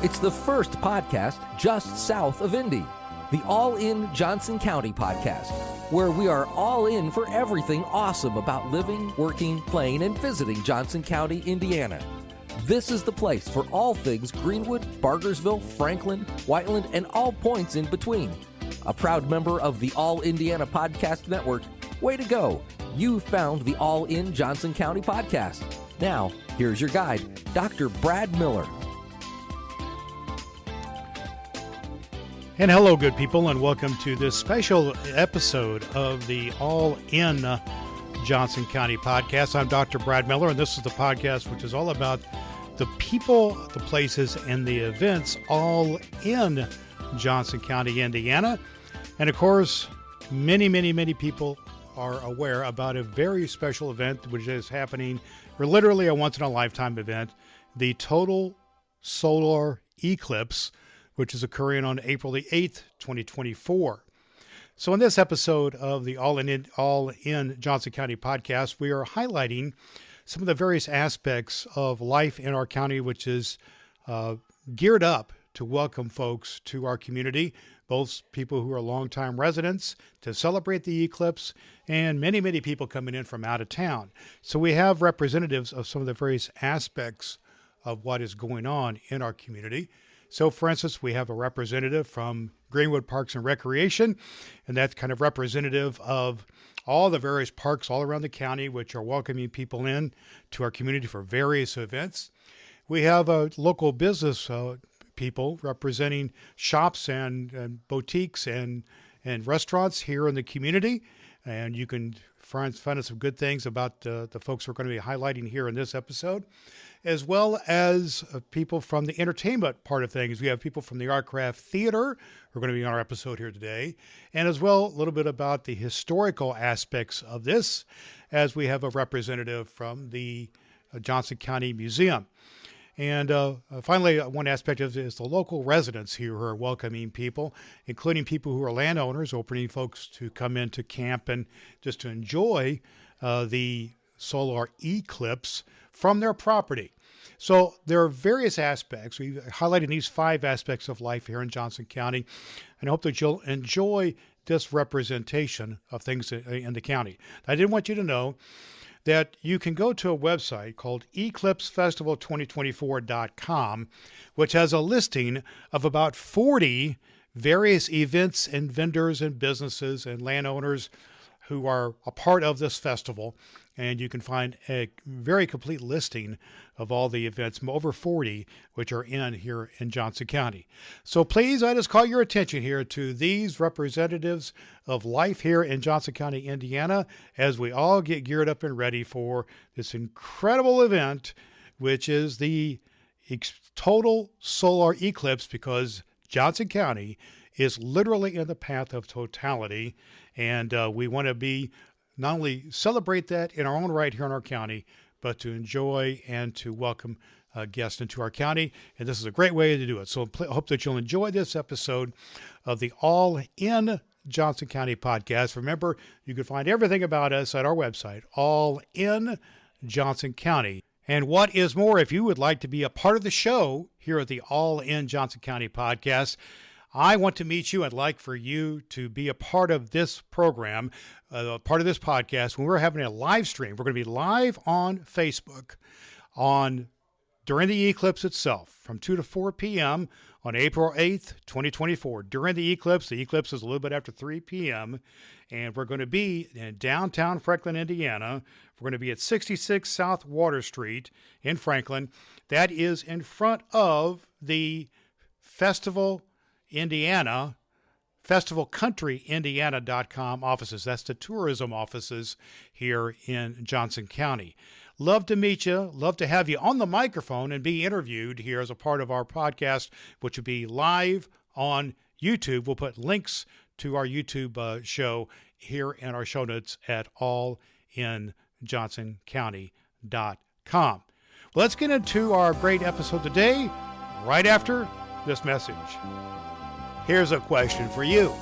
It's the first podcast just south of Indy, the All In Johnson County podcast, where we are all in for everything awesome about living, working, playing, and visiting Johnson County, Indiana. This is the place for all things Greenwood, Bargersville, Franklin, Whiteland, and all points in between. A proud member of the All Indiana Podcast Network, way to go! You found the All In Johnson County podcast. Now, here's your guide, Dr. Brad Miller. And hello, good people, and welcome to this special episode of the All In Johnson County podcast. I'm Dr. Brad Miller, and this is the podcast which is all about the people, the places, and the events all in Johnson County, Indiana. And of course, many people are aware about a very special event which is happening, or literally a once-in-a-lifetime event, the total solar eclipse, which is occurring on April the 8th, 2024. So in this episode of the All in Johnson County podcast, we are highlighting some of the various aspects of life in our county, which is geared up to welcome folks to our community, both people who are longtime residents to celebrate the eclipse, and many people coming in from out of town. So we have representatives of some of the various aspects of what is going on in our community. So, for instance, we have a representative from Greenwood Parks and Recreation, and that's kind of representative of all the various parks all around the county, which are welcoming people in to our community for various events. We have local business people representing shops and boutiques and restaurants here in the community, and you can find out some good things about the folks we're going to be highlighting here in this episode, as well as people from the entertainment part of things. We have people from the Artcraft Theater who are going to be on our episode here today, and as well a little bit about the historical aspects of this, as we have a representative from the Johnson County Museum. And finally, one aspect of it is the local residents here who are welcoming people, including people who are landowners, opening folks to come in to camp and just to enjoy the solar eclipse from their property. So there are various aspects. We've highlighted these 5 aspects of life here in Johnson County, and I hope that you'll enjoy this representation of things in the county. I did want you to know that you can go to a website called eclipsefestival2024.com, which has a listing of about 40 various events and vendors and businesses and landowners who are a part of this festival. And you can find a very complete listing of all the events, over 40, which are here in Johnson County. So please, I just call your attention here to these representatives of life here in Johnson County, Indiana, as we all get geared up and ready for this incredible event, which is the total solar eclipse, because Johnson County is literally in the path of totality, and we want to be not only celebrate that in our own right here in our county, but to enjoy and to welcome guests into our county. And this is a great way to do it. So I hope that you'll enjoy this episode of the All In Johnson County podcast. Remember, you can find everything about us at our website, All In Johnson County. And what is more, if you would like to be a part of the show here at the All In Johnson County podcast, I want to meet you. I'd like for you to be a part of this program, part of this podcast, when we're having a live stream. We're going to be live on Facebook during the eclipse itself from 2 to 4 p.m. on April 8th, 2024. During the eclipse is a little bit after 3 p.m., and we're going to be in downtown Franklin, Indiana. We're going to be at 66 South Water Street in Franklin. That is in front of the Festival Indiana, festivalcountryindiana.com offices. That's the tourism offices here in Johnson County. Love to meet you. Love to have you on the microphone and be interviewed here as a part of our podcast, which will be live on YouTube. We'll put links to our YouTube show here in our show notes at allinjohnsoncounty.com. Let's get into our great episode today, right after this message. Here's a question for you.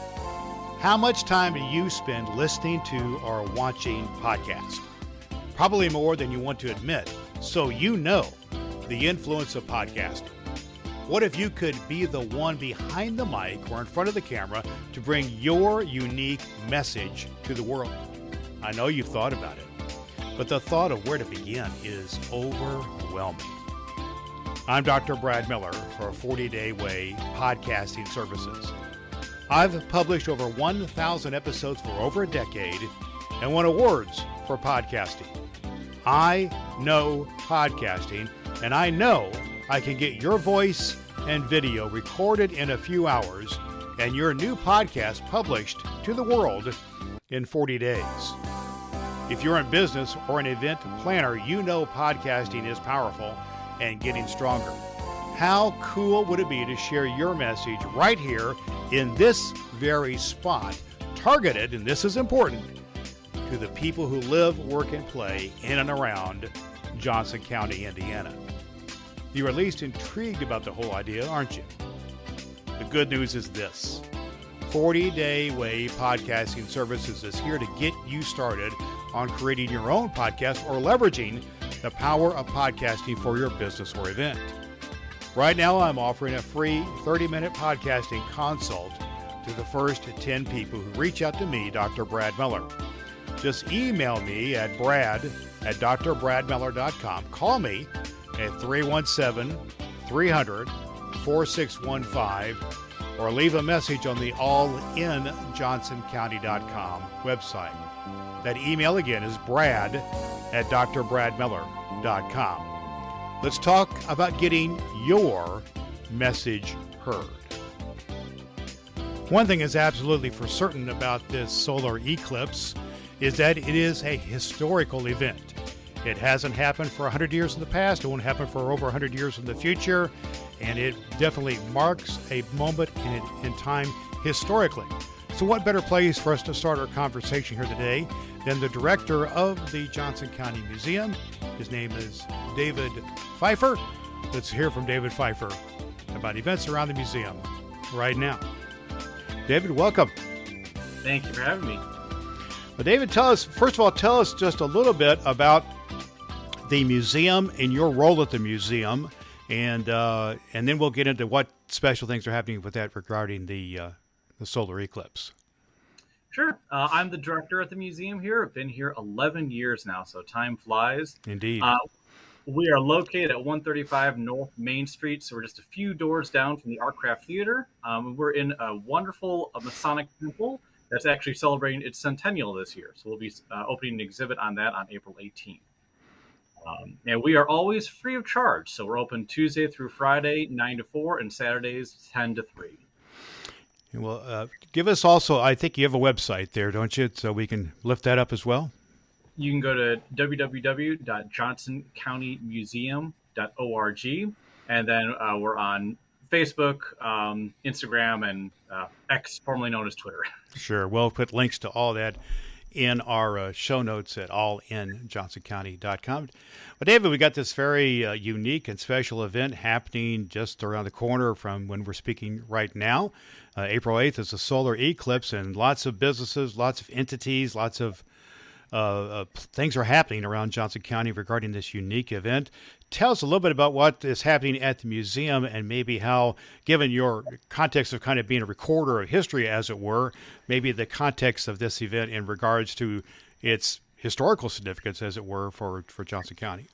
How much time do you spend listening to or watching podcasts? Probably more than you want to admit, so you know the influence of podcasting. What if you could be the one behind the mic or in front of the camera to bring your unique message to the world? I know you've thought about it, but the thought of where to begin is overwhelming. I'm Dr. Brad Miller for 40-Day Way Podcasting Services. I've published over 1,000 episodes for over a decade and won awards for podcasting. I know podcasting, and I know I can get your voice and video recorded in a few hours and your new podcast published to the world in 40 days. If you're in business or an event planner, you know podcasting is powerful and getting stronger. How cool would it be to share your message right here in this very spot, targeted, and this is important, to the people who live, work, and play in and around Johnson County, Indiana? You're at least intrigued about the whole idea, aren't you? The good news is this. 40-Day Way Podcasting Services is here to get you started on creating your own podcast or leveraging the power of podcasting for your business or event. Right now, I'm offering a free 30-minute podcasting consult to the first 10 people who reach out to me, Dr. Brad Miller. Just email me at brad@drbradmiller.com. Call me at 317-300-4615 or leave a message on the allinjohnsoncounty.com website. That email again is brad@drbradmiller.com. Let's talk about getting your message heard. One thing is absolutely for certain about this solar eclipse is that it is a historical event. It hasn't happened for 100 years in the past. It won't happen for over 100 years in the future. And it definitely marks a moment in time historically. So what better place for us to start our conversation here today than the director of the Johnson County Museum. His name is David Pfieffer. Let's hear from David Pfieffer about events around the museum right now. David, welcome. Thank you for having me. Well, David, tell us just a little bit about the museum and your role at the museum, and then we'll get into what special things are happening with that regarding the solar eclipse. Sure. I'm the director at the museum here. I've been here 11 years now, so time flies. Indeed. We are located at 135 North Main Street, so we're just a few doors down from the Artcraft Theater. We're in a wonderful Masonic temple that's actually celebrating its centennial this year. So we'll be opening an exhibit on that on April 18th. And we are always free of charge. So we're open Tuesday through Friday, 9 to 4, and Saturdays, 10 to 3. Well, give us also, I think you have a website there, don't you? So we can lift that up as well. You can go to www.johnsoncountymuseum.org. And then we're on Facebook, Instagram, and X, formerly known as Twitter. Sure. We'll put links to all that in our show notes at allinjohnsoncounty.com. But David, we got this very unique and special event happening just around the corner from when we're speaking right now. April 8th is a solar eclipse, and lots of businesses, lots of entities, lots of things are happening around Johnson County regarding this unique event. Tell us a little bit about what is happening at the museum and maybe how, given your context of kind of being a recorder of history, as it were, maybe the context of this event in regards to its historical significance, as it were, for Johnson County.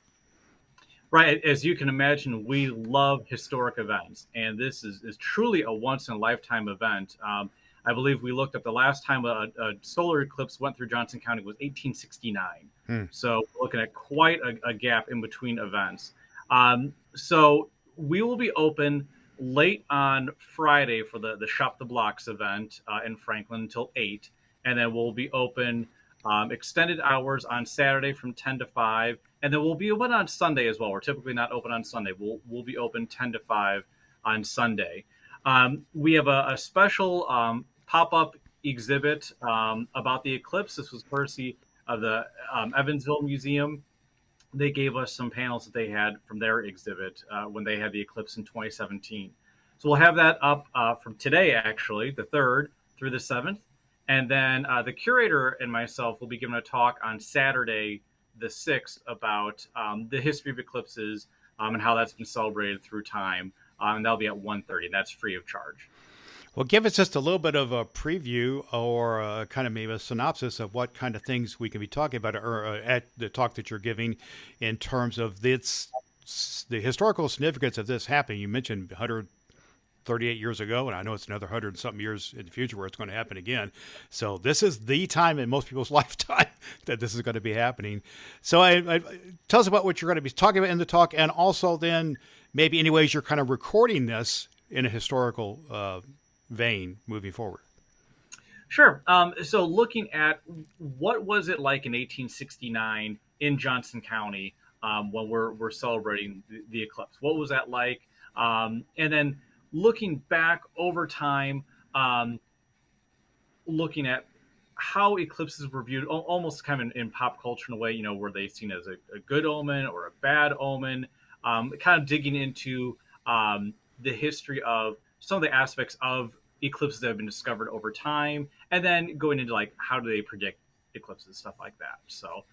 Right. As you can imagine, we love historic events, and this is truly a once-in-a-lifetime event. I believe we looked up the last time a solar eclipse went through Johnson County was 1869. So we're looking at quite a gap in between events. So we will be open late on Friday for the Shop the Blocks event in Franklin until 8. And then we'll be open extended hours on Saturday from 10 to 5. And then we'll be open on Sunday as well. We're typically not open on Sunday. We'll be open 10 to 5 on Sunday. We have a special pop-up exhibit about the eclipse. This was courtesy of the Evansville Museum. They gave us some panels that they had from their exhibit when they had the eclipse in 2017. So we'll have that up from today, actually, the 3rd through the 7th. And then the curator and myself will be giving a talk on Saturday, the 6th, about the history of eclipses and how that's been celebrated through time. and that'll be at 1:30. And that's free of charge. Well, give us just a little bit of a preview or kind of maybe a synopsis of what kind of things we can be talking about or at the talk that you're giving in terms of the historical significance of this happening. You mentioned 138 years ago, and I know it's another 100 and something years in the future where it's going to happen again. So this is the time in most people's lifetime that this is going to be happening. So tell us about what you're going to be talking about in the talk, and also then maybe any ways you're kind of recording this in a historical vein moving forward. Sure. So looking at what was it like in 1869 in Johnson County when we're celebrating the eclipse? What was that like? And then looking back over time, looking at how eclipses were viewed almost kind of in pop culture in a way, were they seen as a good omen or a bad omen? Kind of digging into the history of some of the aspects of eclipses that have been discovered over time, and then going into like how do they predict eclipses, stuff like that. So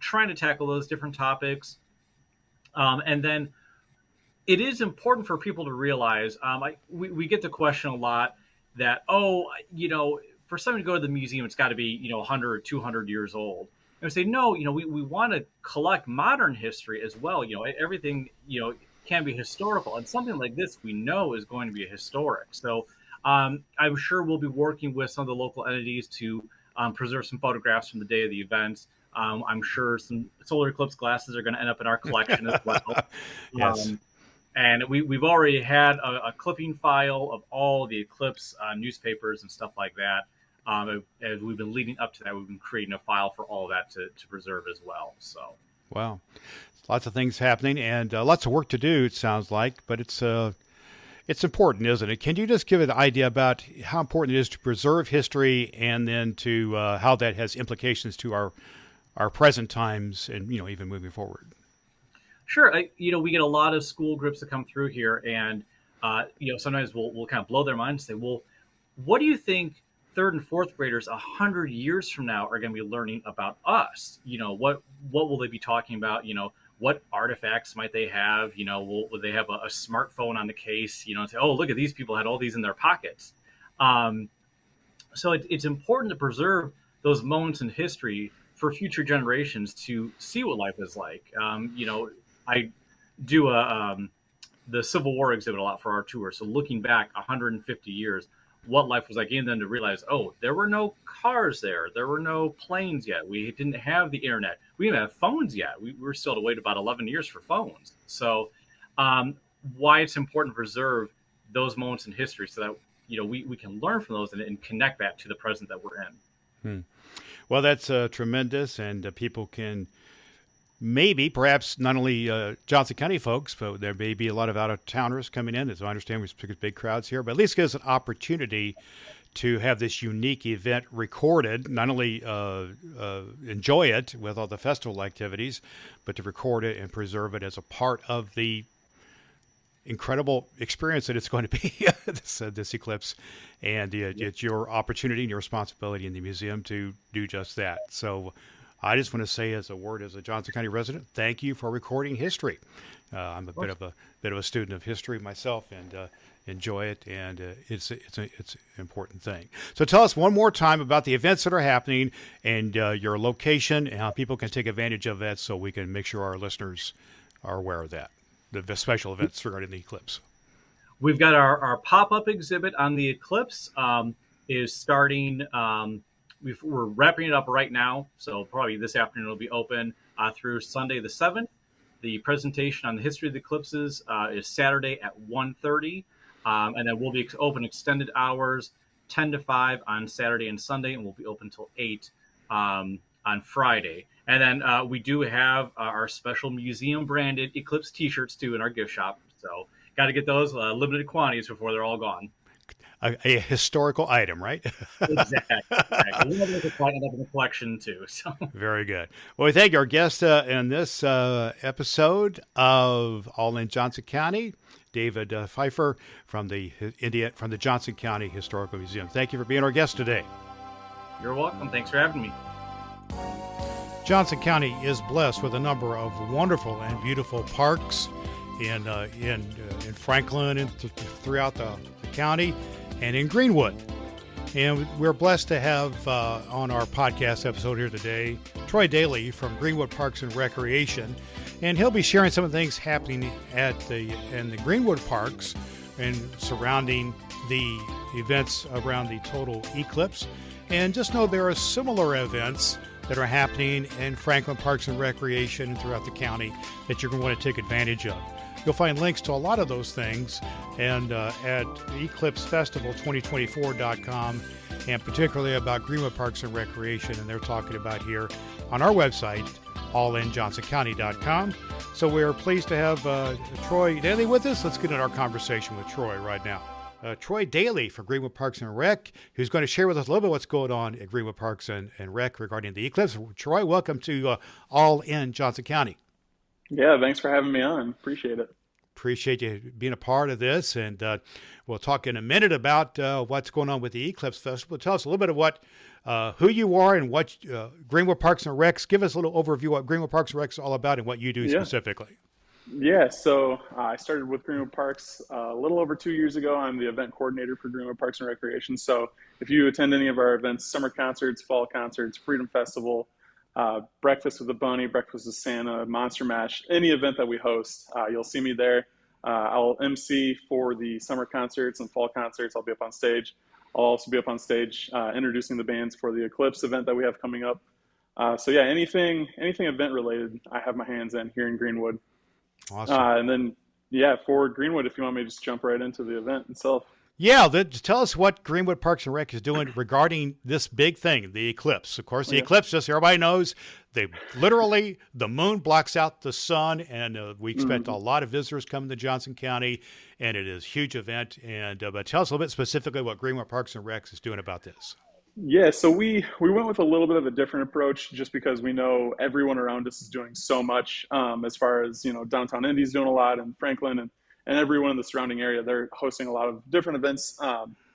trying to tackle those different topics. And then it is important for people to realize, we get the question a lot that, for somebody to go to the museum, it's got to be, 100 or 200 years old. And we say, no, we want to collect modern history as well. Everything, can be historical. And something like this, we know is going to be historic. So I'm sure we'll be working with some of the local entities to preserve some photographs from the day of the events. I'm sure some solar eclipse glasses are going to end up in our collection as well. Yes. And we've already had a clipping file of all the eclipse newspapers and stuff like that. As we've been leading up to that, we've been creating a file for all of that to preserve as well. So, wow, lots of things happening and lots of work to do. It sounds like, but it's important, isn't it? Can you just give an idea about how important it is to preserve history, and then to how that has implications to our present times, and even moving forward? Sure. We get a lot of school groups that come through here, and sometimes we'll kind of blow their minds and say, well, what do you think third and fourth graders 100 years from now are going to be learning about us? What will they be talking about? What artifacts might they have? Will they have a smartphone on the case? And say, oh, look at these people had all these in their pockets. So it's important to preserve those moments in history for future generations to see what life is like. I do the Civil War exhibit a lot for our tour. So looking back 150 years, what life was like, and then to realize, oh, there were no cars there. There were no planes yet. We didn't have the internet. We didn't have phones yet. We were still to wait about 11 years for phones. So why it's important to preserve those moments in history so that, we can learn from those and connect that to the present that we're in. Well, that's tremendous, and people can perhaps not only Johnson County folks, but there may be a lot of out-of-towners coming in. As I understand, we speak big crowds here, but at least gives an opportunity to have this unique event recorded, not only enjoy it with all the festival activities, but to record it and preserve it as a part of the incredible experience that it's going to be, this eclipse. And it's your opportunity and your responsibility in the museum to do just that. So I just want to say, as a Johnson County resident, thank you for recording history. I'm a bit of a student of history myself, and enjoy it, and it's an important thing. So tell us one more time about the events that are happening, and your location, and how people can take advantage of that, so we can make sure our listeners are aware of that, the special events regarding the eclipse. We've got our pop-up exhibit on the eclipse is starting. We're wrapping it up right now, so probably this afternoon it'll be open through Sunday the 7th. The presentation on the history of the eclipses is Saturday at 1:30, and then we'll be open extended hours, 10 to 5 on Saturday and Sunday, and we'll be open until 8 on Friday. And then we do have our special museum-branded Eclipse T-shirts, too, in our gift shop. So got to get those limited quantities before they're all gone. A historical item, right? Exactly. We have those quite up in the collection, too. So. Very good. Well, we thank our guest in this episode of All in Johnson County, David Pfieffer from the Johnson County Historical Museum. Thank you for being our guest today. You're welcome. Thanks for having me. Johnson County is blessed with a number of wonderful and beautiful parks in Franklin and throughout the county, and in Greenwood. And we're blessed to have on our podcast episode here today Troy Dailey from Greenwood Parks and Recreation, and he'll be sharing some of the things happening in the Greenwood Parks and surrounding the events around the total eclipse. And just know there are similar events that are happening in Franklin Parks and Recreation and throughout the county that you're going to want to take advantage of. You'll find links to a lot of those things and at eclipsefestival2024.com, and particularly about Greenwood Parks and Recreation, and they're talking about here on our website, allinjohnsoncounty.com. So we're pleased to have Troy Dailey with us. Let's get into our conversation with Troy right now. Troy Dailey from Greenwood Parks and Rec, who's going to share with us a little bit what's going on at Greenwood Parks and Rec regarding the eclipse. Troy, welcome to All in Johnson County. Yeah, thanks for having me on. Appreciate it. Appreciate you being a part of this, and we'll talk in a minute about what's going on with the Eclipse Festival. Tell us a little bit of who you are and what Greenwood Parks and Recs. Give us a little overview of what Greenwood Parks and Recs is all about and what you do specifically. Yeah, so I started with Greenwood Parks a little over 2 years ago. I'm the event coordinator for Greenwood Parks and Recreation. So if you attend any of our events, summer concerts, fall concerts, Freedom Festival, Breakfast with the Bunny, Breakfast with Santa, Monster Mash, any event that we host, you'll see me there. I'll MC for the summer concerts and fall concerts. I'll be up on stage. I'll also be up on stage introducing the bands for the Eclipse event that we have coming up. So yeah, anything event related, I have my hands in here in Greenwood. Awesome. And then, yeah, for Greenwood, if you want me to just jump right into the event itself. Yeah, tell us what Greenwood Parks and Rec is doing regarding this big thing, the eclipse. Of course, the eclipse, just so everybody knows, the moon blocks out the sun, and we expect a lot of visitors coming to Johnson County, and it is a huge event. And but tell us a little bit specifically what Greenwood Parks and Rec is doing about this. Yeah, so we went with a little bit of a different approach just because we know everyone around us is doing so much as far as, downtown Indy's doing a lot, and Franklin and everyone in the surrounding area, they're hosting a lot of different events.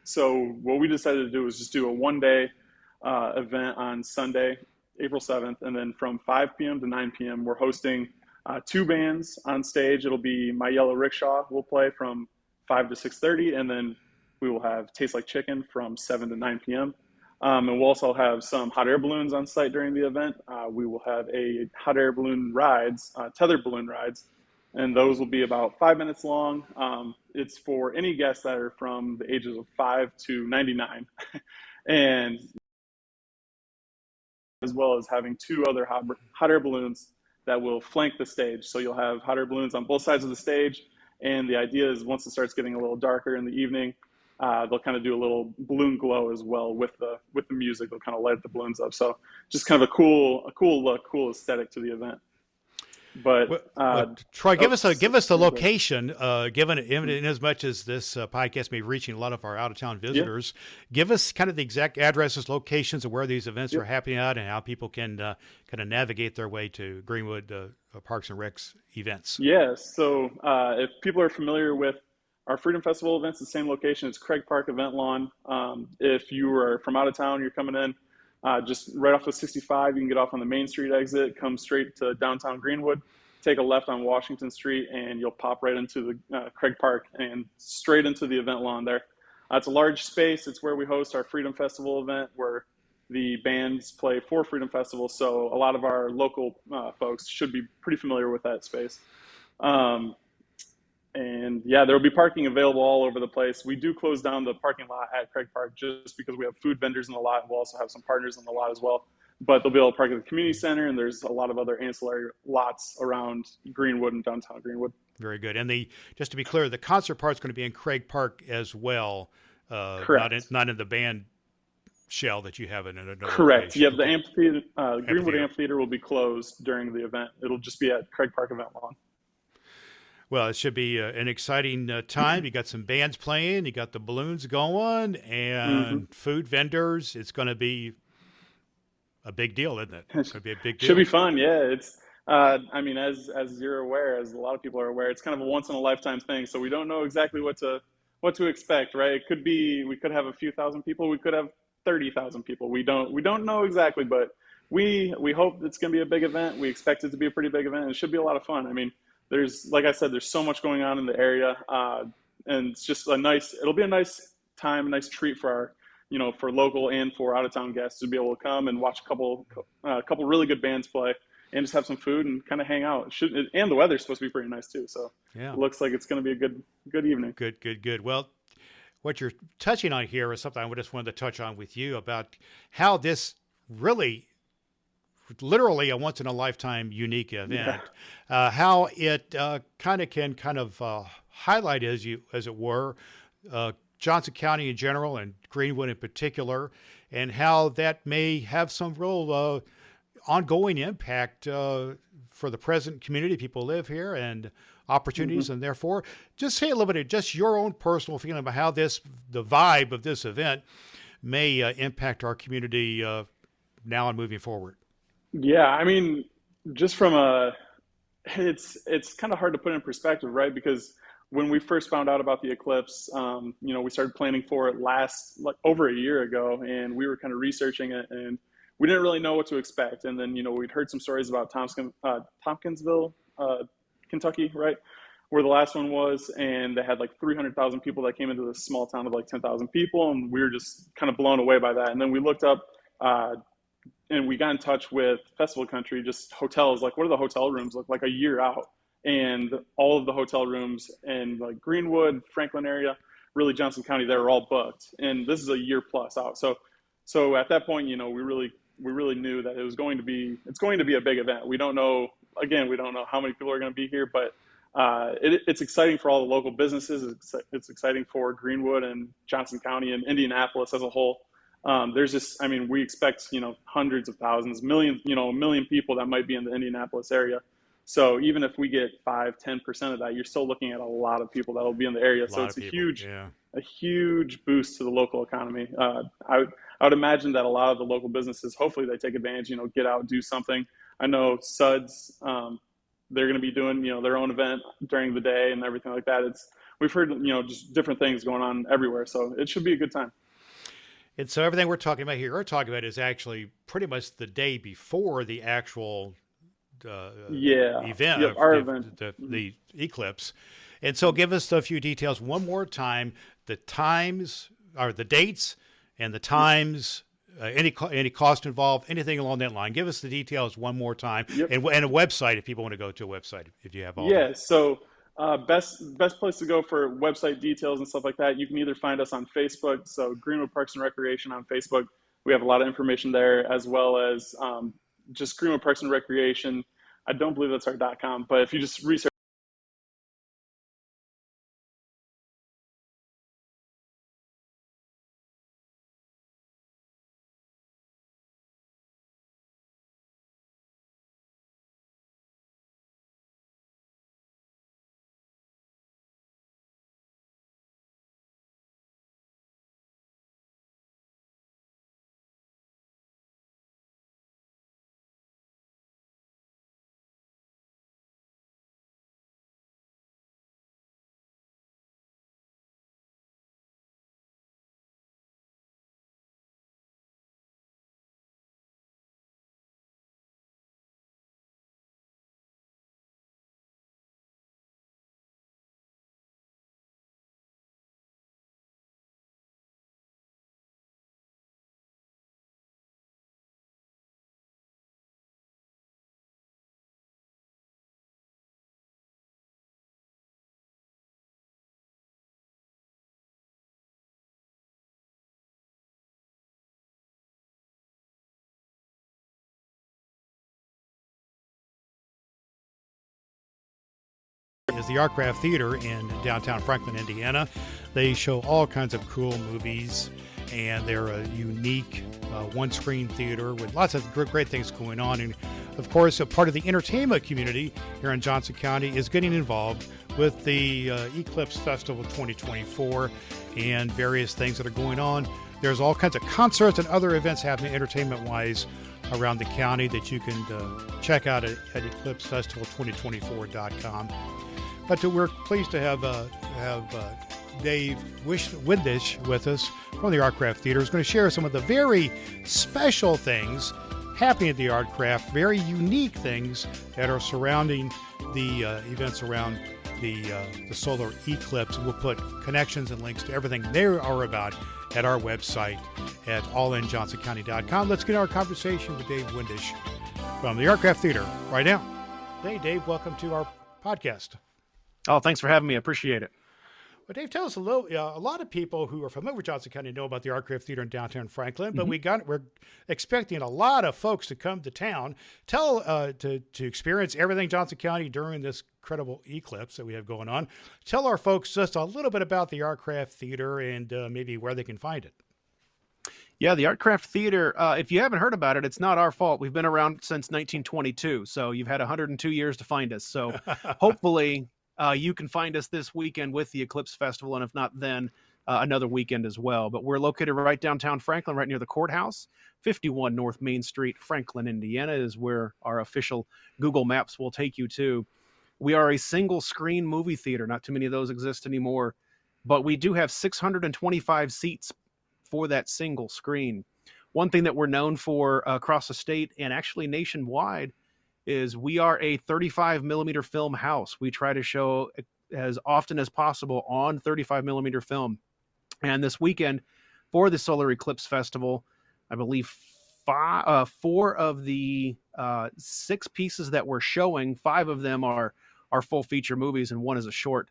So what we decided to do was just do a one-day event on Sunday, April 7th, and then from 5 p.m. to 9 p.m., we're hosting two bands on stage. It'll be My Yellow Rickshaw will play from 5 to 6:30, and then we will have Taste Like Chicken from 7 to 9 p.m. And we'll also have some hot air balloons on site during the event. We will have a hot air balloon rides, tethered balloon rides, and those will be about 5 minutes long. It's for any guests that are from the ages of 5 to 99, and as well as having two other hot air balloons that will flank the stage. So you'll have hot air balloons on both sides of the stage, and the idea is once it starts getting a little darker in the evening, they'll kind of do a little balloon glow as well with the music. They'll kind of light the balloons up. So just kind of a cool look, cool aesthetic to the event. But Troy, give us the location. Given in as much as this podcast may be reaching a lot of our out of town visitors, give us kind of the exact addresses, locations of where these events are happening at, and how people can kind of navigate their way to Greenwood Parks and Recs events. Yeah. So if people are familiar with our Freedom Festival events, the same location. It's Craig Park Event Lawn. If you are from out of town, you're coming in, just right off of 65, you can get off on the Main Street exit, come straight to downtown Greenwood, take a left on Washington Street, and you'll pop right into the Craig Park and straight into the event lawn there. It's a large space. It's where we host our Freedom Festival event, where the bands play for Freedom Festival. So a lot of our local folks should be pretty familiar with that space. And yeah, there will be parking available all over the place. We do close down the parking lot at Craig Park just because we have food vendors in the lot, and we'll also have some partners in the lot as well. But they'll be able to park at the community center, and there's a lot of other ancillary lots around Greenwood and downtown Greenwood. Very good. And just to be clear, the concert part's going to be in Craig Park as well. Correct. Not in the band shell that you have in another Correct. location. Yeah, the amphitheater, Greenwood Amphitheater will be closed during the event. It'll just be at Craig Park Event Lawn. Well, it should be an exciting time. You got some bands playing, you got the balloons going, and food vendors. It's going to be a big deal, isn't it? It's going to be a big deal. Should be fun, yeah. It's, I mean, as you're aware, as a lot of people are aware, it's kind of a once in a lifetime thing. So we don't know exactly what to expect, right? It could be, we could have a few thousand people, we could have 30,000 people. We don't know exactly, but we hope it's going to be a big event. We expect it to be a pretty big event. It should be a lot of fun. I mean, there's, like I said, there's so much going on in the area, and it's just it'll be a nice time, a nice treat for our, for local and for out of town guests to be able to come and watch a couple really good bands play and just have some food and kind of hang out. And the weather's supposed to be pretty nice too, so yeah, it looks like it's going to be a good evening. Good. Well, what you're touching on here is something I just wanted to touch on with you about how this really, literally a once in a lifetime unique event, how it can highlight, as it were, Johnson County in general and Greenwood in particular, and how that may have some real ongoing impact for the present community people live here and opportunities, and therefore just say a little bit of just your own personal feeling about how the vibe of this event may impact our community now and moving forward. Yeah, I mean, just it's kind of hard to put in perspective, right? Because when we first found out about the eclipse, we started planning for it over a year ago, and we were kind of researching it, and we didn't really know what to expect. And then, we'd heard some stories about Tompkinsville, Kentucky, right, where the last one was, and they had 300,000 people that came into this small town of 10,000 people, and we were just kind of blown away by that. And then we looked up, and we got in touch with Festival Country, just hotels, what do the hotel rooms look like a year out? And all of the hotel rooms in Greenwood, Franklin area, really Johnson County, they were all booked, and this is a year plus out. So at that point, we really knew that it's going to be a big event. We don't know how many people are going to be here, but it's exciting for all the local businesses. It's exciting for Greenwood and Johnson County and Indianapolis as a whole. We expect, hundreds of thousands, millions, a million people that might be in the Indianapolis area. So even if we get 5-10% of that, you're still looking at a lot of people that will be in the area. So it's a huge boost to the local economy. I would imagine that a lot of the local businesses, hopefully they take advantage, get out, do something. I know Suds, they're going to be doing, their own event during the day and everything like that. We've heard, just different things going on everywhere. So it should be a good time. And so everything we're talking about here, is actually pretty much the day before the actual event, the eclipse. And so give us a few details one more time, the times or the dates and the times, any cost involved, anything along that line. Give us the details one more time, and a website if people want to go to a website, if you have all that. So best place to go for website details and stuff like that, you can either find us on Facebook, so Greenwood Parks and Recreation on Facebook. We have a lot of information there, as well as just Greenwood Parks and Recreation. I don't believe that's our .com, but if you just research is the Art Craft Theater in downtown Franklin, Indiana. They show all kinds of cool movies, and they're a unique one-screen theater with lots of great things going on. And, of course, a part of the entertainment community here in Johnson County is getting involved with the Eclipse Festival 2024 and various things that are going on. There's all kinds of concerts and other events happening entertainment-wise around the county that you can check out at eclipsefestival2024.com. But we're pleased to have Dave Windisch with us from the Art Craft Theater. He's going to share some of the very special things happening at the Art Craft, very unique things that are surrounding the events around the solar eclipse. We'll put connections and links to everything they are about at our website at allinjohnsoncounty.com. Let's get our conversation with Dave Windisch from the Artcraft Theater right now. Hey, Dave, welcome to our podcast. Oh, thanks for having me. I appreciate it. Well, Dave, tell us a little. A lot of people who are familiar with Johnson County know about the Artcraft Theater in downtown Franklin, but we're expecting a lot of folks to come to town. To experience everything Johnson County during this incredible eclipse that we have going on. Tell our folks just a little bit about the Artcraft Theater and maybe where they can find it. Yeah, the Artcraft Theater, if you haven't heard about it, it's not our fault. We've been around since 1922, so you've had 102 years to find us. So hopefully you can find us this weekend with the Eclipse Festival, and if not, then another weekend as well. But we're located right downtown Franklin, right near the courthouse. 51 North Main Street, Franklin, Indiana is where our official Google Maps will take you to. We are a single-screen movie theater. Not too many of those exist anymore, but we do have 625 seats for that single screen. One thing that we're known for across the state and actually nationwide is we are a 35 millimeter film house. We try to show as often as possible on 35 millimeter film. And this weekend for the Solar Eclipse Festival, I believe 4 of the 6 pieces that we're showing, 5 of them are full feature movies and 1 is a short.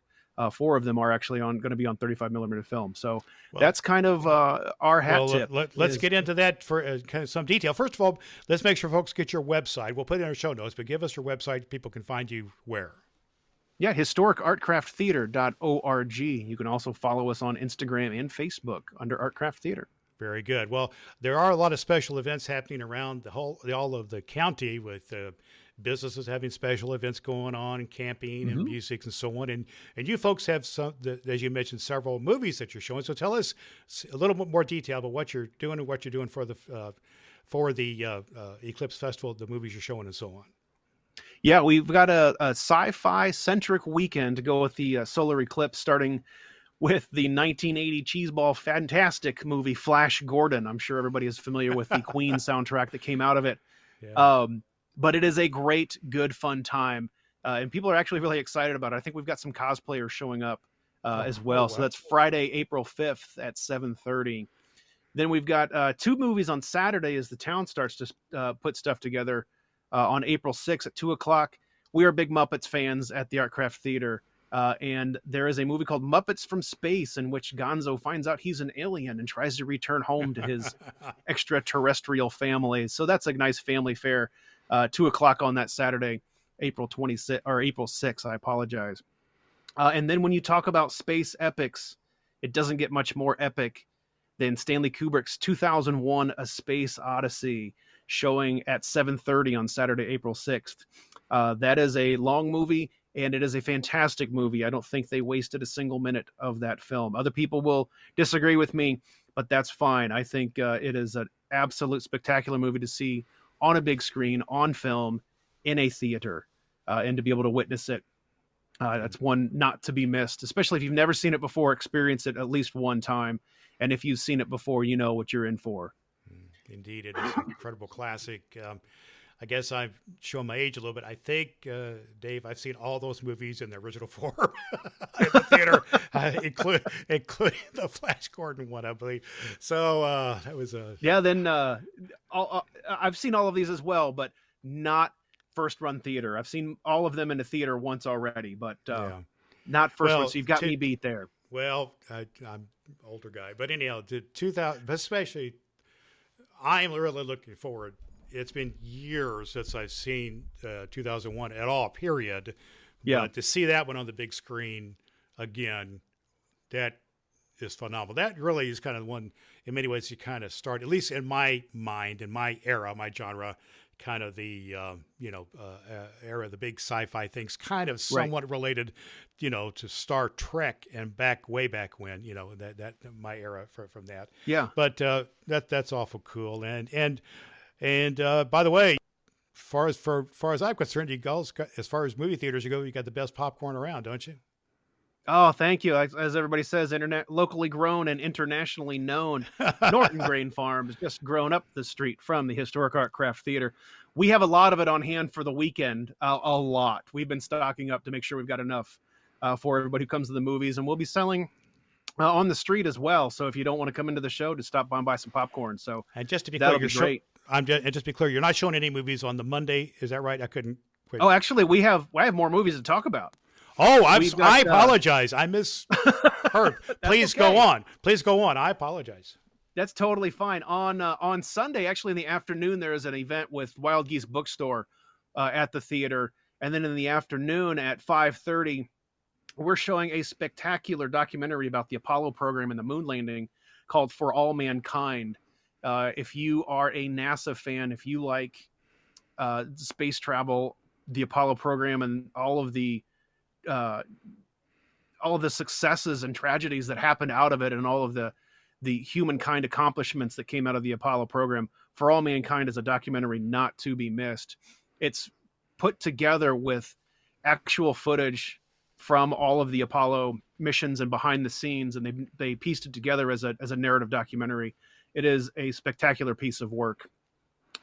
4 of them are actually going to be on 35 millimeter film. So that's kind of our hat tip. Let's get into that for kind of some detail. First of all, let's make sure folks get your website. We'll put it in our show notes, but give us your website. People can find you where? Yeah, historicartcrafttheater.org. You can also follow us on Instagram and Facebook under Artcraft Theater. Very good. Well, there are a lot of special events happening around all of the county with businesses having special events going on, and camping and music and so on. And you folks have some, as you mentioned, several movies that you're showing. So tell us a little bit more detail about what you're doing and what you're doing for the Eclipse Festival, the movies you're showing and so on. Yeah, we've got a sci-fi centric weekend to go with the solar eclipse, starting with the 1980 cheeseball fantastic movie Flash Gordon. I'm sure everybody is familiar with the Queen soundtrack that came out of it. Yeah. But it is a great, good, fun time. And people are actually really excited about it. I think we've got some cosplayers showing up as well. Wow. So that's Friday, April 5th at 7:30. Then we've got 2 movies on Saturday as the town starts to put stuff together on April 6th at 2 o'clock. We are big Muppets fans at the Artcraft Theater. And there is a movie called Muppets from Space in which Gonzo finds out he's an alien and tries to return home to his extraterrestrial family. So that's a nice family fare. 2 o'clock on that Saturday, April 6th. I apologize. And then when you talk about space epics, it doesn't get much more epic than Stanley Kubrick's 2001: A Space Odyssey, showing at 7:30 on Saturday, April 6th. That is a long movie, and it is a fantastic movie. I don't think they wasted a single minute of that film. Other people will disagree with me, but that's fine. I think it is an absolute spectacular movie to see on a big screen, on film, in a theater, and to be able to witness it. That's one not to be missed, especially if you've never seen it before. Experience it at least one time. And if you've seen it before, you know what you're in for. Indeed, it is an incredible classic. I guess I've shown my age a little bit. I think, Dave, I've seen all those movies in the original form in the theater, including the Flash Gordon one, I believe. So that was a... Yeah, then I've seen all of these as well, but not first run theater. I've seen all of them in the theater once already, but not first run. So you've got me beat there. Well, I'm an older guy. But anyhow, 2000, especially, I'm really looking forward. It's been years since I've seen 2001 at all, period. Yeah. But to see that one on the big screen again, that is phenomenal. That really is kind of one, in many ways, you kind of start, at least in my mind, in my era, my genre, kind of the, era, the big sci-fi things, kind of somewhat related, to Star Trek and way back when, that my era from that. Yeah. But that's awful cool. And by the way, far as I'm concerned, you guys, as far as movie theaters you go, you got the best popcorn around, don't you? Oh, thank you. As everybody says, locally grown and internationally known, Norton Grain Farm has just grown up the street from the Historic Art Craft Theater. we have a lot of it on hand for the weekend. A lot. We've been stocking up to make sure we've got enough for everybody who comes to the movies, and we'll be selling on the street as well. So if you don't want to come into the show, just stop by and buy some popcorn. So And just to be that'll clear, be great. and just to be clear, you're not showing any movies on the Monday. Is that right? I couldn't. Wait. Oh, actually, I have more movies to talk about. Oh, I apologize. I misheard. Please okay. go on. Please go on. I apologize. That's totally fine. On Sunday, actually in the afternoon, there is an event with Wild Geese Bookstore at the theater, and then in the afternoon at 5:30, we're showing a spectacular documentary about the Apollo program and the moon landing called "For All Mankind." If you are a NASA fan, if you like space travel, the Apollo program, and all of the successes and tragedies that happened out of it, and all of the humankind accomplishments that came out of the Apollo program, For All Mankind is a documentary not to be missed. It's put together with actual footage from all of the Apollo missions and behind the scenes, and they pieced it together as a narrative documentary. It is a spectacular piece of work.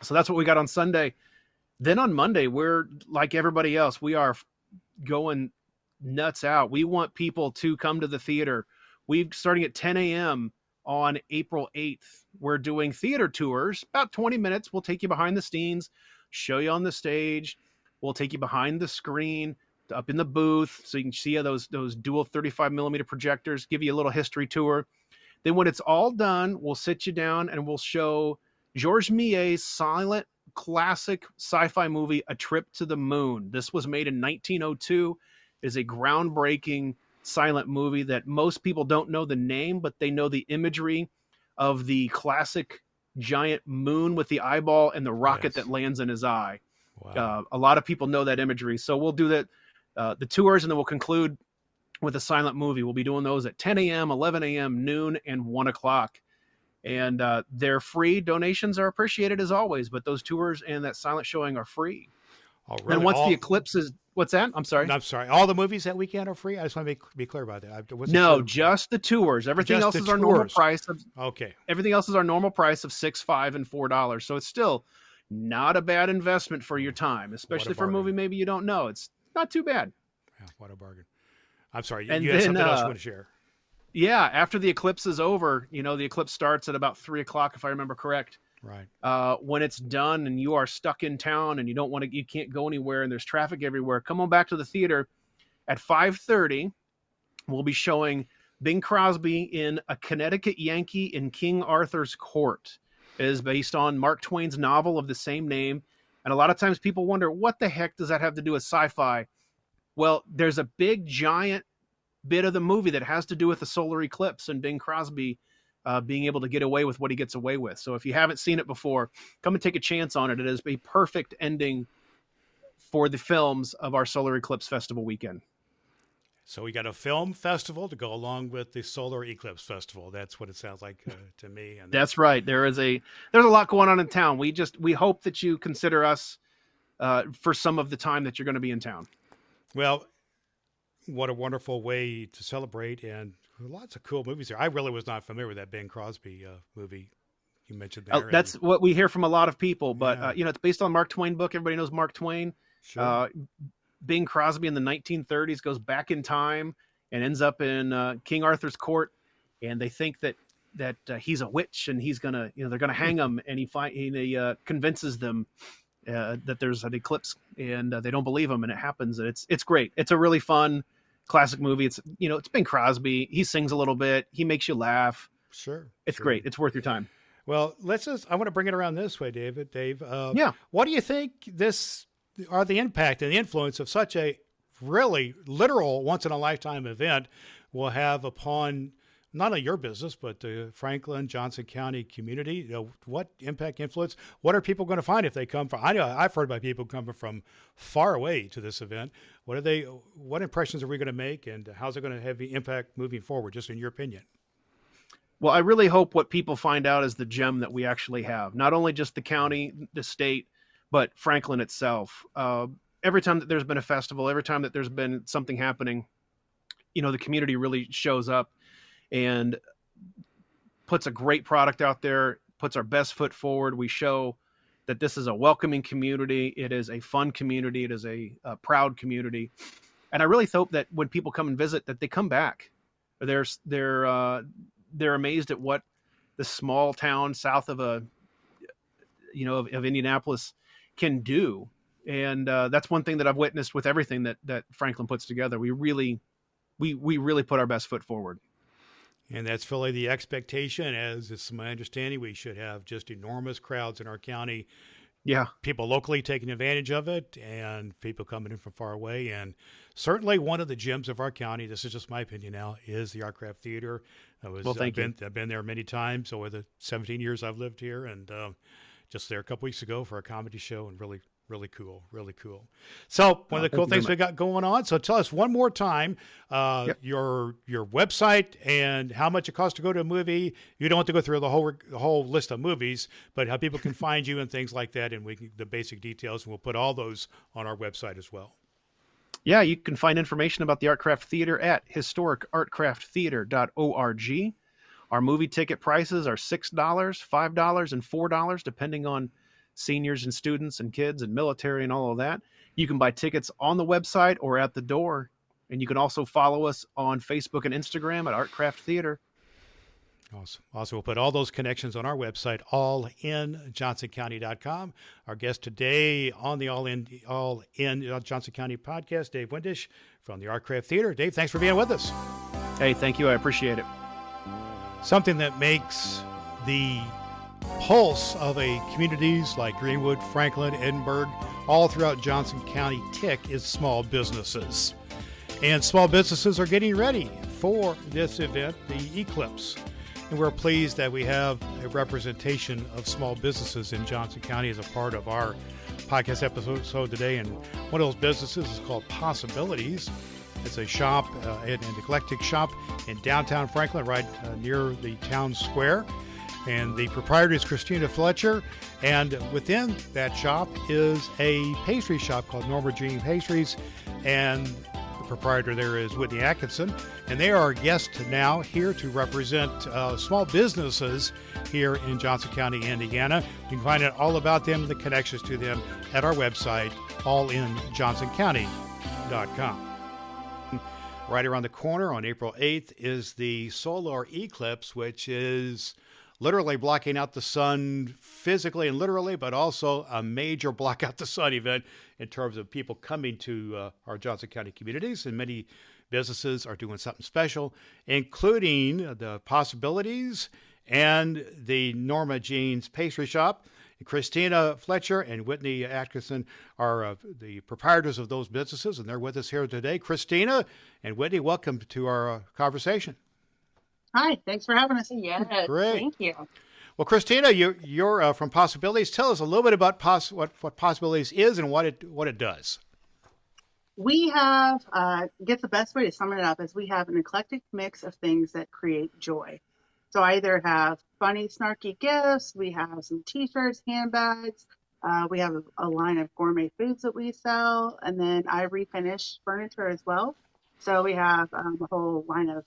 So that's what we got on Sunday. Then on Monday, we're like everybody else. We are going nuts out. We want people to come to the theater. We're starting at 10 a.m. on April 8th. We're doing theater tours, about 20 minutes. We'll take you behind the scenes, show you on the stage. We'll take you behind the screen, up in the booth, so you can see those dual 35 millimeter projectors, give you a little history tour. Then when it's all done, we'll sit you down and we'll show Georges Méliès's silent classic sci-fi movie, A Trip to the Moon. This was made in 1902. It is a groundbreaking silent movie that most people don't know the name, but they know the imagery of the classic giant moon with the eyeball and the rocket that lands in his eye. Wow. A lot of people know that imagery. So we'll do that, the tours, and then we'll conclude with a silent movie. We'll be doing those at 10 a.m., 11 a.m., noon, and 1 o'clock. And they're free. Donations are appreciated as always, but those tours and that silent showing are free. Oh, really? And once the eclipse is, what's that? I'm sorry. I'm sorry. All the movies that weekend are free? I just want to be clear about that. No, just the tours. Everything else is our normal price. Okay. Everything else is our normal price of $6, $5, and $4. So it's still not a bad investment for your time, especially for a movie maybe you don't know. It's not too bad. Yeah, what a bargain. I'm sorry. And you then, had something else you want to share. Yeah, after the eclipse is over, the eclipse starts at about 3 o'clock, if I remember correct. Right. When it's done and you are stuck in town and you can't go anywhere and there's traffic everywhere, come on back to the theater at 5:30. We'll be showing Bing Crosby in A Connecticut Yankee in King Arthur's Court. It is based on Mark Twain's novel of the same name. And a lot of times people wonder, what the heck does that have to do with sci-fi? Well, there's a big giant bit of the movie that has to do with the solar eclipse and Bing Crosby being able to get away with what he gets away with. So if you haven't seen it before, come and take a chance on it. It is a perfect ending for the films of our Solar Eclipse Festival weekend. So we got a film festival to go along with the Solar Eclipse Festival. That's what it sounds like to me. And that's right. There's a lot going on in town. We hope that you consider us for some of the time that you're going to be in town. Well, what a wonderful way to celebrate, and lots of cool movies here. I really was not familiar with that Bing Crosby movie you mentioned there. That's what we hear from a lot of people, but it's based on Mark Twain book. Everybody knows Mark Twain. Sure. Bing Crosby in the 1930s goes back in time and ends up in King Arthur's court, and they think that he's a witch and he's gonna, they're gonna hang him, and he convinces them that there's an eclipse, and they don't believe him, and it happens. And it's great. It's a really fun classic movie. It's it's Bing Crosby. He sings a little bit. He makes you laugh. Sure. It's great. It's worth your time. Well, I want to bring it around this way, Dave. Yeah. What do you think are the impact and the influence of such a really literal once-in-a-lifetime event will have upon not only your business, but the Franklin, Johnson County community? What impact, influence? What are people going to find if they come from? I know I've heard about people coming from far away to this event. What impressions are we going to make, and how's it going to have the impact moving forward, just in your opinion? Well, I really hope what people find out is the gem that we actually have. Not only just the county, the state, but Franklin itself. Every time that there's been a festival, every time that there's been something happening, the community really shows up and puts a great product out there, puts our best foot forward. We show that this is a welcoming community. It is a fun community. It is a proud community. And I really hope that when people come and visit, that they come back. They're amazed at what the small town south of of Indianapolis can do. And that's one thing that I've witnessed with everything that Franklin puts together. We really put our best foot forward. And that's fully the expectation. As it's my understanding, we should have just enormous crowds in our county. Yeah. People locally taking advantage of it and people coming in from far away. And certainly one of the gems of our county, this is just my opinion now, is the Artcraft Theater. I've been there many times over the 17 years I've lived here, and just there a couple weeks ago for a comedy show, and really cool. So one of the cool things we got going on. So tell us one more time your website and how much it costs to go to a movie. You don't have to go through the whole list of movies, but how people can find you and things like that, and the basic details, and we'll put all those on our website as well. Yeah, you can find information about the Artcraft Theater at historicartcrafttheater.org. Our movie ticket prices are $6, $5, and $4, depending on seniors and students and kids and military and all of that. You can buy tickets on the website or at the door. And you can also follow us on Facebook and Instagram at Artcraft Theater. Awesome. Also, we'll put all those connections on our website, allinjohnsoncounty.com. Our guest today on the All In Johnson County podcast, Dave Windisch from the Artcraft Theater. Dave, thanks for being with us. Hey, thank you. I appreciate it. Something that makes the pulse of communities like Greenwood, Franklin, Edinburgh, all throughout Johnson County tick is small businesses. And small businesses are getting ready for this event, the Eclipse. And we're pleased that we have a representation of small businesses in Johnson County as a part of our podcast episode today. And one of those businesses is called Possibilities. It's a shop, an eclectic shop in downtown Franklin, right near the town square. And the proprietor is Christina Fletcher. And within that shop is a pastry shop called Norma Pastries. And the proprietor there is Whitney Atkerson. And they are our guests now here to represent small businesses here in Johnson County, Indiana. You can find out all about them, the connections to them at our website, allinjohnsoncounty.com. Right around the corner on April 8th is the solar eclipse, which is literally blocking out the sun physically and literally, but also a major block out the sun event in terms of people coming to our Johnson County communities. And many businesses are doing something special, including the Possibilities and the Norma Jean's Pastry Shop. Christina Fletcher and Whitney Atkerson are the proprietors of those businesses, and they're with us here today. Christina and Whitney, welcome to our conversation. Hi, thanks for having us. Yes, great. Thank you. Well, Christina, you're from Possibilities. Tell us a little bit about what Possibilities is and what it does. We have, I guess the best way to sum it up is we have an eclectic mix of things that create joy. So I either have funny, snarky gifts, we have some t-shirts, handbags, we have a line of gourmet foods that we sell, and then I refinish furniture as well. So we have a whole line of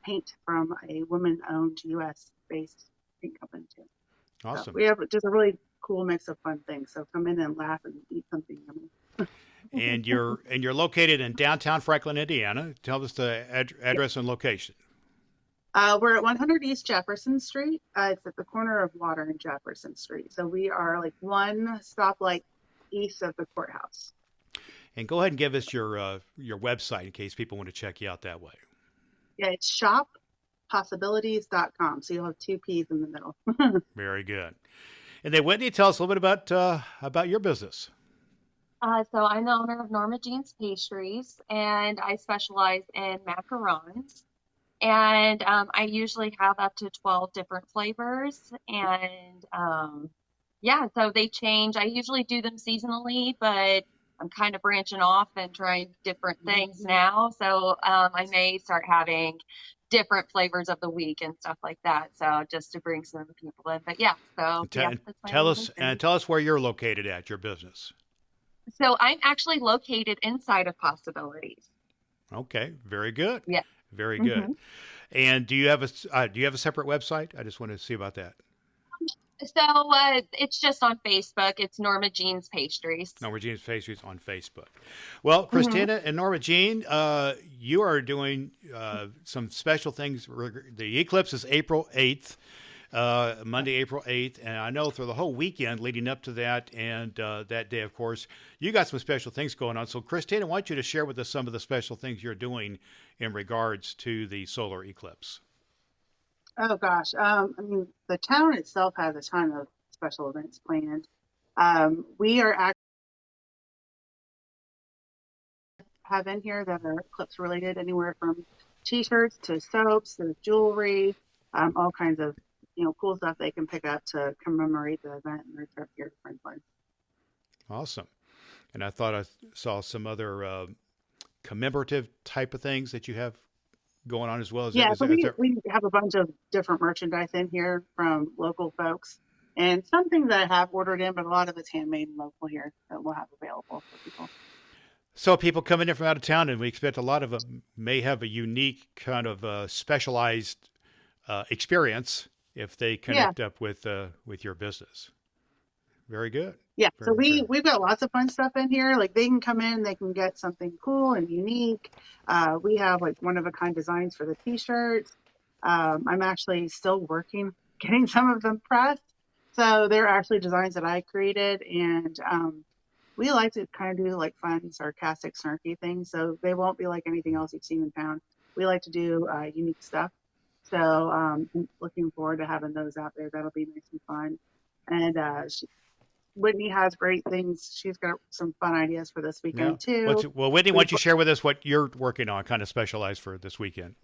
paint from a woman-owned U.S.-based paint company too. Awesome. So we have just a really cool mix of fun things. So come in and laugh and eat something yummy. And you're located in downtown Franklin, Indiana. Tell us the address and location. We're at 100 East Jefferson Street. It's at the corner of Water and Jefferson Street. So we are like one stoplight east of the courthouse. And go ahead and give us your website in case people want to check you out that way. Yeah, it's shoppossibilities.com. So you'll have two P's in the middle. Very good. And then Whitney, tell us a little bit about your business. So I'm the owner of Norma Jean's Pastries, and I specialize in macarons. And I usually have up to 12 different flavors. And so they change. I usually do them seasonally, but I'm kind of branching off and trying different things now. So I may start having different flavors of the week and stuff like that. So just to bring some people in. But yeah, so that's my tell us where you're located at your business. So I'm actually located inside of Possibilities. Okay, very good. Yeah. Very good. And do you have a separate website? I just want to see about that. So it's just on Facebook. It's Norma Jean's Pastries. Norma Jean's Pastries on Facebook. Well, Mm-hmm. Christina and Norma Jean, you are doing some special things. The eclipse is April 8th, Monday, April 8th. And I know through the whole weekend leading up to that and that day, of course, you got some special things going on. So, Christina, I want you to share with us some of the special things you're doing in regards to the solar eclipse. Oh gosh. I mean, the town itself has a ton of special events planned. We are actually have in here that are eclipse related, anywhere from t-shirts to soaps to jewelry, all kinds of, cool stuff they can pick up to commemorate the event and their trip here to Franklin. Awesome. And I thought I saw some other commemorative type of things that you have going on as well. We have a bunch of different merchandise in here from local folks, and some things that I have ordered in, but a lot of it's handmade and local here that we'll have available for people. So people coming in from out of town, and we expect a lot of them may have a unique kind of specialized experience if they connect up with your business. Very good. Yeah, Very so we've got lots of fun stuff in here. Like they can come in, they can get something cool and unique. We have like one-of-a-kind designs for the t-shirts. I'm actually still working, getting some of them pressed. So they're actually designs that I created, and we like to kind of do like fun, sarcastic, snarky things. So they won't be like anything else you've seen in town. We like to do unique stuff. So I'm looking forward to having those out there. That'll be nice and fun. And Whitney has great things. She's got some fun ideas for this weekend too. Well, Whitney, why don't you share with us what you're working on, kind of specialized for this weekend?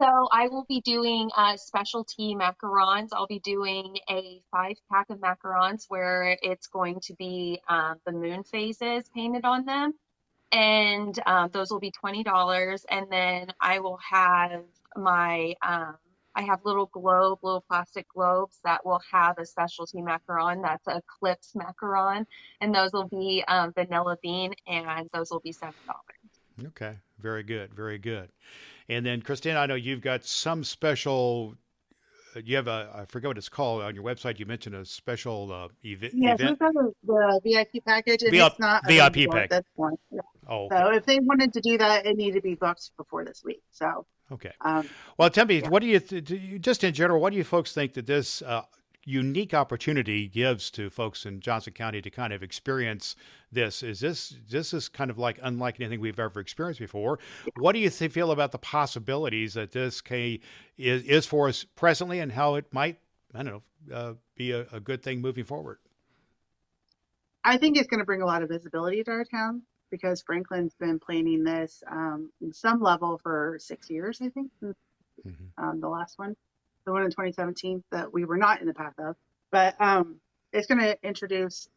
So I will be doing specialty macarons. I'll be doing a 5-pack of macarons where it's going to be the moon phases painted on them. And those will be $20. And then I will have my, I have little plastic globes that will have a specialty macaron. That's a Eclipse macaron. And those will be vanilla bean, and those will be $7. Okay. Very good. Very good. And then, Christina, I know you've got some special, you have I forget what it's called on your website. You mentioned a special event. Yes, we've got the VIP package. And it's not VIP package. At this point. Yeah. Oh, okay. So if they wanted to do that, it needed to be booked before this week. So, okay. Well, tell me, what do you, just in general, what do you folks think that this unique opportunity gives to folks in Johnson County to kind of experience this? This is kind of like unlike anything we've ever experienced before. What do you feel about the possibilities that this is for us presently, and how it might, I don't know, be a good thing moving forward? I think it's going to bring a lot of visibility to our town, because Franklin's been planning this in some level for 6 years, I think, since the last one. The one in 2017 that we were not in the path of, but it's going to introduce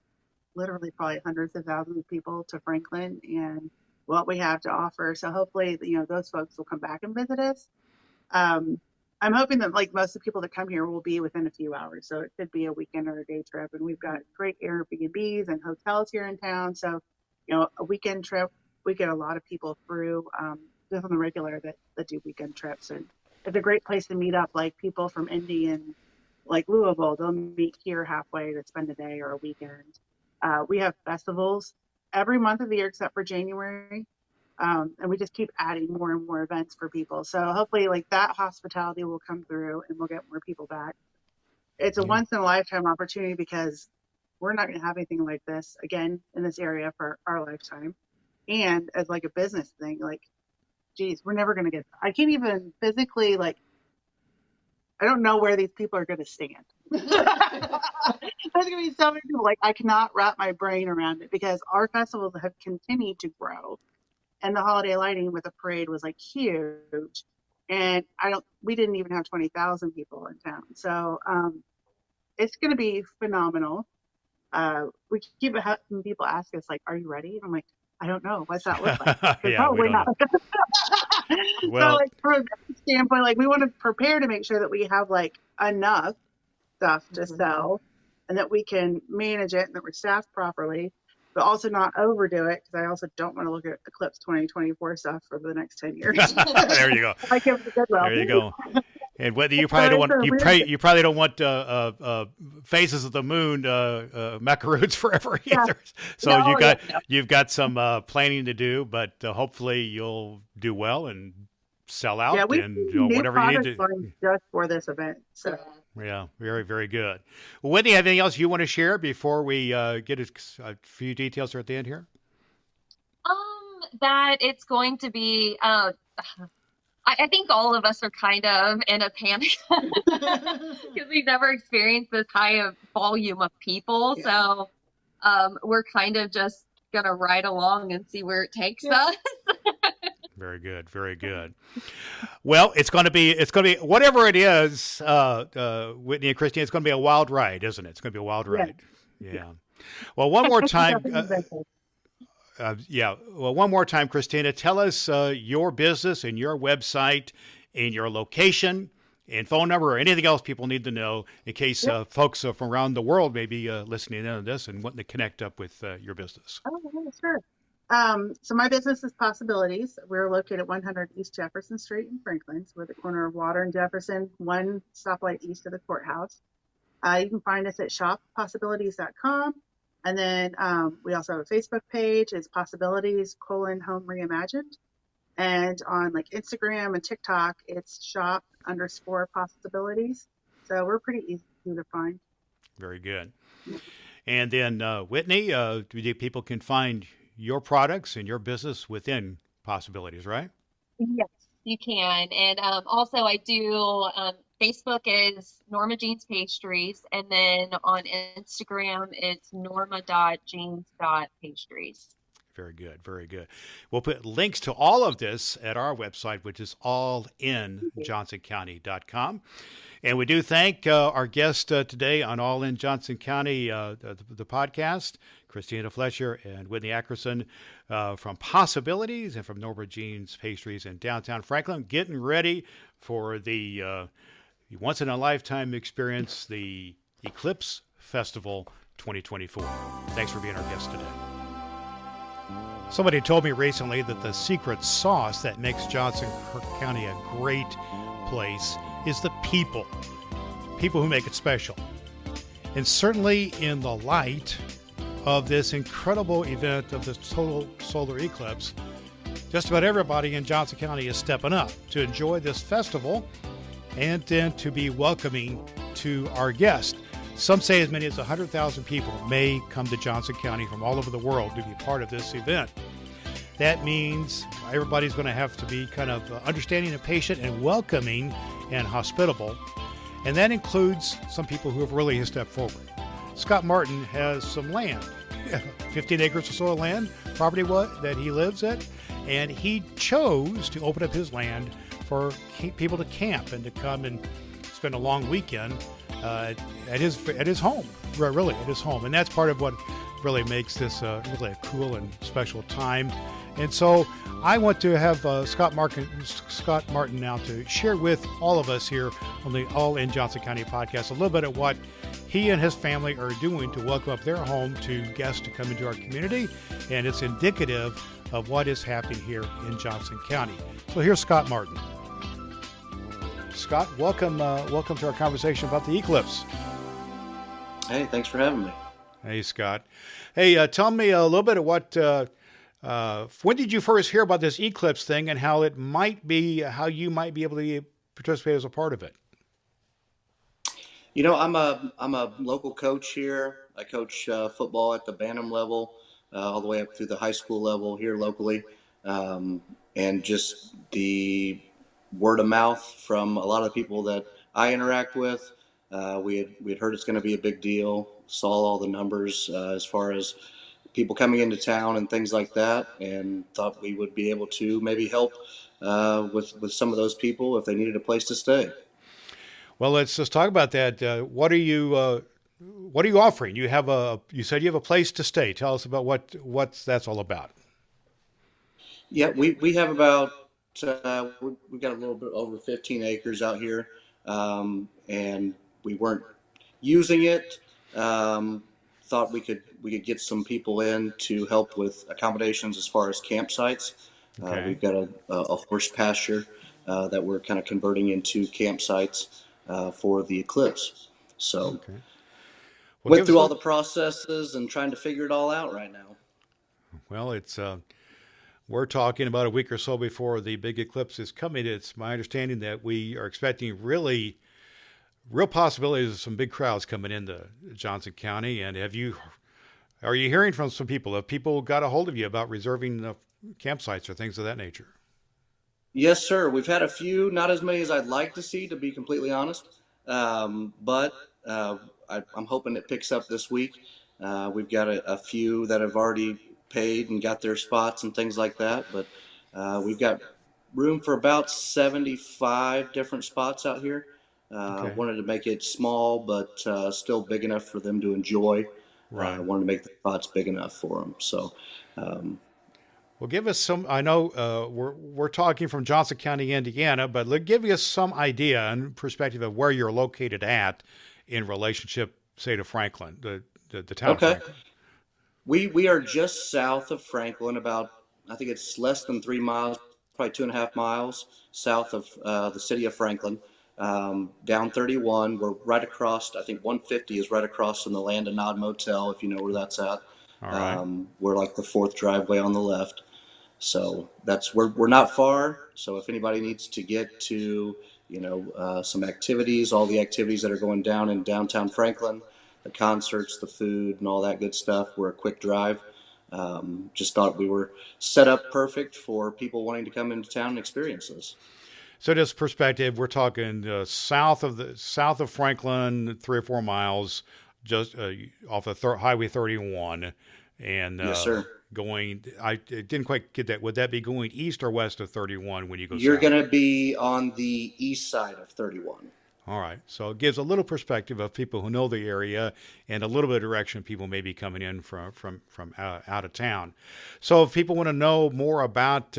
literally probably hundreds of thousands of people to Franklin and what we have to offer. So hopefully, those folks will come back and visit us. I'm hoping that like most of the people that come here will be within a few hours. So it could be a weekend or a day trip, and we've got great Airbnbs and hotels here in town. So, a weekend trip, we get a lot of people through just on the regular that do weekend trips, and it's a great place to meet up, like people from Indy and like Louisville. They'll meet here halfway to spend a day or a weekend. We have festivals every month of the year except for January. And we just keep adding more and more events for people. So hopefully like that hospitality will come through and we'll get more people back. It's a once in a lifetime opportunity, because we're not going to have anything like this again in this area for our lifetime. And as like a business thing, like, geez, we're never going to get, I can't even physically, like, I don't know where these people are going to stand. There's going to be so many people, like, I cannot wrap my brain around it, because our festivals have continued to grow. And the holiday lighting with the parade was like huge. And we didn't even have 20,000 people in town. So it's going to be phenomenal. We keep having people ask us, like, are you ready? And I'm like, I don't know. What's that look like? Probably not. Well, so, like, from a standpoint, like, we want to prepare to make sure that we have like enough stuff to sell, and that we can manage it, and that we're staffed properly, but also not overdo it, because I also don't want to look at Eclipse 2024 stuff for the next 10 years. There you go. Like, it was Goodwill. There you go. And whether you So probably don't it's want a weird. you probably don't want Faces of the Moon macaroons forever Yeah. either. So No, yeah, no. you've got some planning to do, but hopefully you'll do well and sell Yeah, out we and new whatever you need products to. going just for this event. So Yeah, very, very good. Well, Whitney, have anything else you want to share before we get a few details at the end here? That it's going to be, I think all of us are kind of in a panic because we've never experienced this high of volume of people. Yeah. So we're kind of just gonna ride along and see where it takes us. Very good, very good. Well, it's going to be whatever it is, Whitney and Christine. It's going to be a wild ride, isn't it? It's going to be a wild Yeah. ride. Yeah. Well, one more time. Well, one more time, Christina. Tell us your business and your website and your location and phone number or anything else people need to know in case folks from around the world may be listening in on this and wanting to connect up with your business. Oh, yeah, sure. So my business is Possibilities. We're located at 100 East Jefferson Street in Franklin. So we're at the corner of Water and Jefferson, one stoplight east of the courthouse. You can find us at shoppossibilities.com. And then we also have a Facebook page. It's Possibilities: Home Reimagined. And on like Instagram and TikTok, it's shop_possibilities. So we're pretty easy to find. Very good. And then Whitney, people can find your products and your business within Possibilities, right? Yes, you can. And also I do, Facebook is Norma Jeans Pastries. And then on Instagram, it's norma.jeans.pastries. Very good. Very good. We'll put links to all of this at our website, which is allinjohnsoncounty.com. And we do thank our guest today on All in Johnson County, the podcast, Christina Fletcher and Whitney Atkerson from Possibilities and from Norma Jeans Pastries in downtown Franklin, getting ready for the once-in-a-lifetime experience, the Eclipse Festival 2024. Thanks for being our guest today. Somebody told me recently that the secret sauce that makes Johnson County a great place is the people who make it special. And certainly in the light of this incredible event of this total solar eclipse, just about everybody in Johnson County is stepping up to enjoy this festival and then to be welcoming to our guests. Some say as many as 100,000 people may come to Johnson County from all over the world to be part of this event. That means everybody's going to have to be kind of understanding and patient and welcoming and hospitable. And that includes some people who have really stepped forward. Scott Martin has some land, 15 acres or so of land, property that he lives at, and he chose to open up his land for people to camp and to come and spend a long weekend at his home, really at his home. And that's part of what really makes this really a cool and special time. And so I want to have Scott Martin now to share with all of us here on the All in Johnson County podcast a little bit of what he and his family are doing to welcome up their home to guests to come into our community. And it's indicative of what is happening here in Johnson County. So here's Scott Martin. Scott, welcome to our conversation about the eclipse. Hey, thanks for having me. Hey, Scott. Hey, tell me a little bit of what. When did you first hear about this eclipse thing, and how you might be able to participate as a part of it? You know, I'm a local coach here. I coach football at the Bantam level, all the way up through the high school level here locally, and just the word of mouth from a lot of the people that I interact with. We had heard it's going to be a big deal. Saw all the numbers as far as people coming into town and things like that, and thought we would be able to maybe help with some of those people if they needed a place to stay. Well, let's just talk about that. What are you offering? You said you have a place to stay. Tell us about what that's all about. Yeah, we have about we've got a little bit over 15 acres out here, and we weren't using it. Thought we could get some people in to help with accommodations as far as campsites. Okay. We've got a horse pasture that we're kind of converting into campsites for the eclipse. So Okay. Well, went give us through a all the little, processes and trying to figure it all out right now. well, it's we're talking about a week or so before the big eclipse is coming. It's my understanding that we are expecting real possibilities of some big crowds coming into Johnson County. And are you hearing from some people? Have people got a hold of you about reserving campsites or things of that nature? Yes, sir. We've had a few, not as many as I'd like to see, to be completely honest. But I'm hoping it picks up this week. We've got a few that have already paid and got their spots and things like that. But we've got room for about 75 different spots out here. Okay. Wanted to make it small, but still big enough for them to enjoy. Right. Wanted to make the spots big enough for them. So. Well, give us some. I know we're talking from Johnson County, Indiana, but give us some idea and perspective of where you're located at in relationship, say, to Franklin, the town of Okay. Franklin. We are just south of Franklin, about, I think it's less than 3 miles, probably 2.5 miles south of the city of Franklin. Down 31, we're right across. I think 150 is right across from the Land and Nod Motel, if you know where that's at. All right. We're like the fourth driveway on the left. So we're not far. So if anybody needs to get to, some activities, all the activities that are going down in downtown Franklin, the concerts, the food, and all that good stuff, we're a quick drive. Just thought we were set up perfect for people wanting to come into town and experience this. So, just perspective, we're talking south of Franklin, 3 or 4 miles, just off of Highway 31, and Yes, sir. going. I didn't quite get that. Would that be going east or west of 31 when you go You're south? going to be on the east side of 31. All right. So it gives a little perspective of people who know the area and a little bit of direction people may be coming in from out of town. So if people want to know more about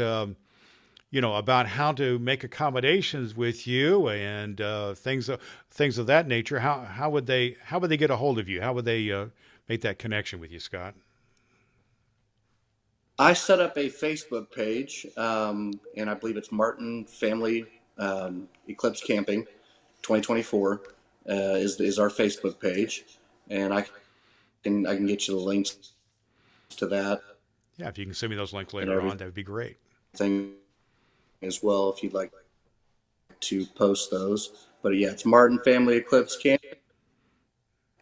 about how to make accommodations with you and things of that nature, how would they get a hold of you? How would they make that connection with you, Scott? I set up a Facebook page, and I believe it's Martin Family Eclipse Camping 2024 is our Facebook page, and I can get you the links to that. Yeah, if you can send me those links later on, that would be great. Thing as well, if you'd like to post those. But yeah, it's Martin Family Eclipse Camping.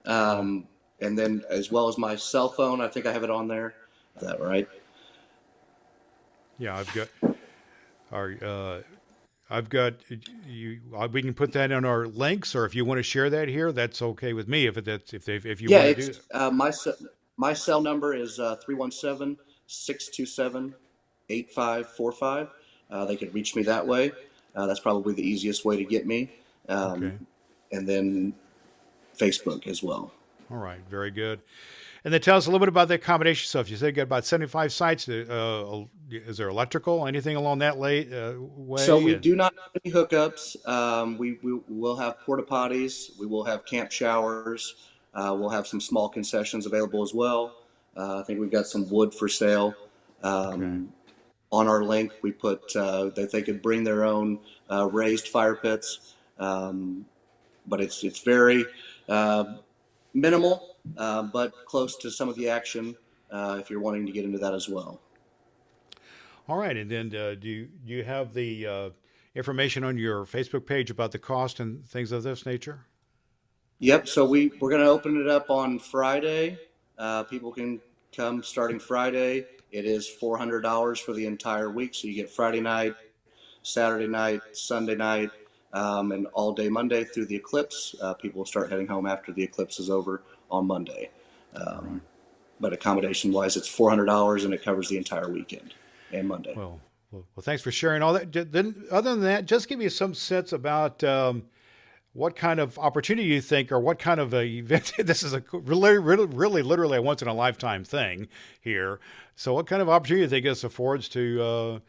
And then as well as my cell phone, I think I have it on there. Is that right? Yeah, I've got you. We can put that in our links, or if you want to share that here, that's okay with me. If you Yeah, want to do it's that. my cell number is 317-627-8545. They could reach me that way. That's probably the easiest way to get me. Okay. And then Facebook as well. All right, very good. And then tell us a little bit about the accommodation stuff. You said you got about 75 sites. Is there electrical, anything along that way? So we do not have any hookups. We will have porta potties. We will have camp showers. We'll have some small concessions available as well. I think we've got some wood for sale. Okay. On our link, we put that they could bring their own raised fire pits, but it's very minimal, but close to some of the action if you're wanting to get into that as well. All right, and then do you have the information on your Facebook page about the cost and things of this nature? Yep. So we're going to open it up on Friday. People can come starting Friday. It is $400 for the entire week. So you get Friday night, Saturday night, Sunday night, and all day Monday through the eclipse. People will start heading home after the eclipse is over on Monday. Right. But accommodation-wise, it's $400, and it covers the entire weekend and Monday. Well, thanks for sharing all that. Then, other than that, just give me some sense about what kind of opportunity you think, or what kind of a event. This is a really, literally a once in a lifetime thing here. So, what kind of opportunity you think this affords to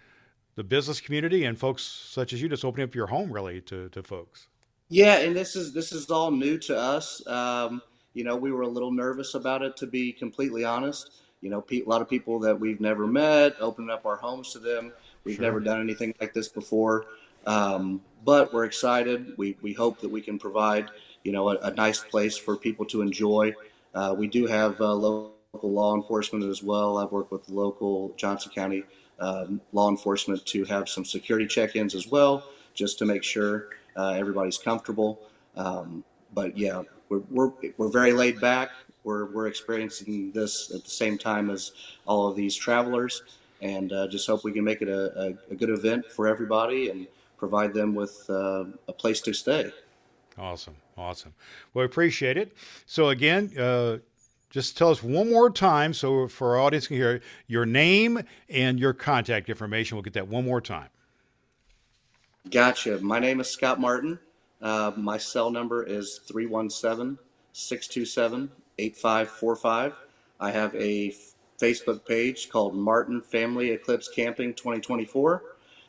the business community and folks such as you, just opening up your home really to folks? Yeah, and this is all new to us. We were a little nervous about it, to be completely honest. A lot of people that we've never met, opening up our homes to them. We've Sure. never done anything like this before. But we're excited. We hope that we can provide, a nice place for people to enjoy. We do have local law enforcement as well. I've worked with local Johnson County law enforcement to have some security check-ins as well, just to make sure everybody's comfortable. But yeah, we're very laid back. We're experiencing this at the same time as all of these travelers, and just hope we can make it a good event for everybody and provide them with a place to stay. Awesome. Well, we appreciate it. So again, just tell us one more time, so for our audience can hear your name and your contact information. We'll get that one more time. Gotcha. My name is Scott Martin. My cell number is 317-627-8545. I have a Facebook page called Martin Family Eclipse Camping 2024,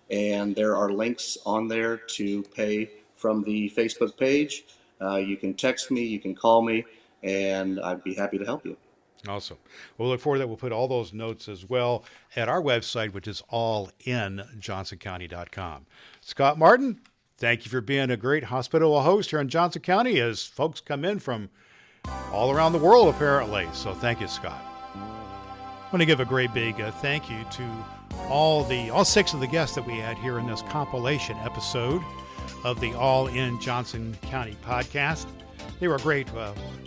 and there are links on there to pay from the Facebook page. You can text me, you can call me, and I'd be happy to help you. Awesome. We'll look forward to that. We'll put all those notes as well at our website, which is allinjohnsoncounty.com. Scott Martin, thank you for being a great hospitable host here in Johnson County as folks come in from all around the world, apparently. So thank you, Scott. I want to give a great big thank you to all 6 of the guests that we had here in this compilation episode of the All in Johnson County podcast. They were great,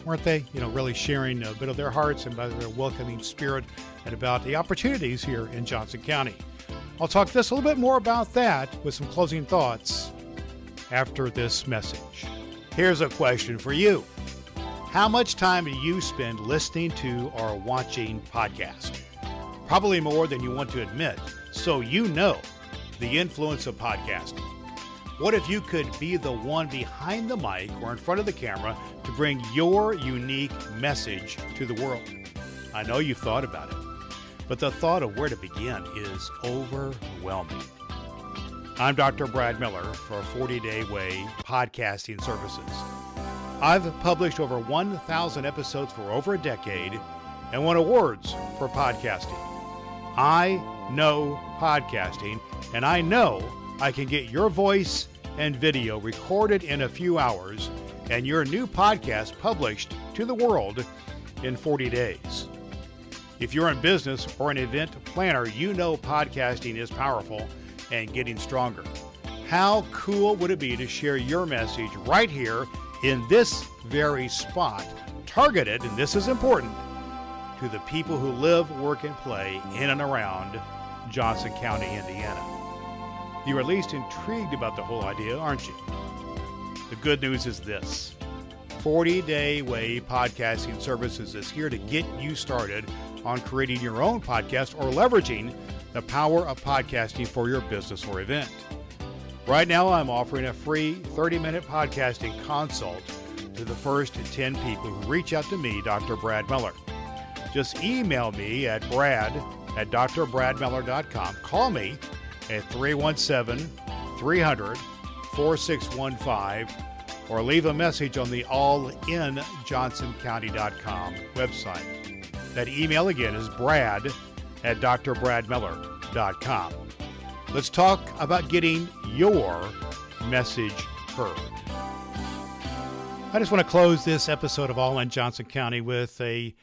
weren't they? Really sharing a bit of their hearts and by their welcoming spirit and about the opportunities here in Johnson County. I'll talk just a little bit more about that with some closing thoughts after this message. Here's a question for you. How much time do you spend listening to or watching podcasts? Probably more than you want to admit, so you know the influence of podcasting. What if you could be the one behind the mic or in front of the camera to bring your unique message to the world? I know you've thought about it, but the thought of where to begin is overwhelming. I'm Dr. Brad Miller for 40 Day Way Podcasting Services. I've published over 1,000 episodes for over a decade and won awards for podcasting. I know podcasting, and I know I can get your voice and video recorded in a few hours and your new podcast published to the world in 40 days. If you're in business or an event planner, you know podcasting is powerful and getting stronger. How cool would it be to share your message right here in this very spot, targeted, and this is important, to the people who live, work, and play in and around Johnson County, Indiana. You're at least intrigued about the whole idea, aren't you? The good news is this. 40 Day Way Podcasting Services is here to get you started on creating your own podcast or leveraging the power of podcasting for your business or event. Right now, I'm offering a free 30-minute podcasting consult to the first 10 people who reach out to me, Dr. Brad Miller. Just email me at brad@drbradmiller.com. Call me at 317-300-4615 or leave a message on the allinjohnsoncounty.com website. That email again is brad@drbradmiller.com. Let's talk about getting your message heard. I just want to close this episode of All in Johnson County with a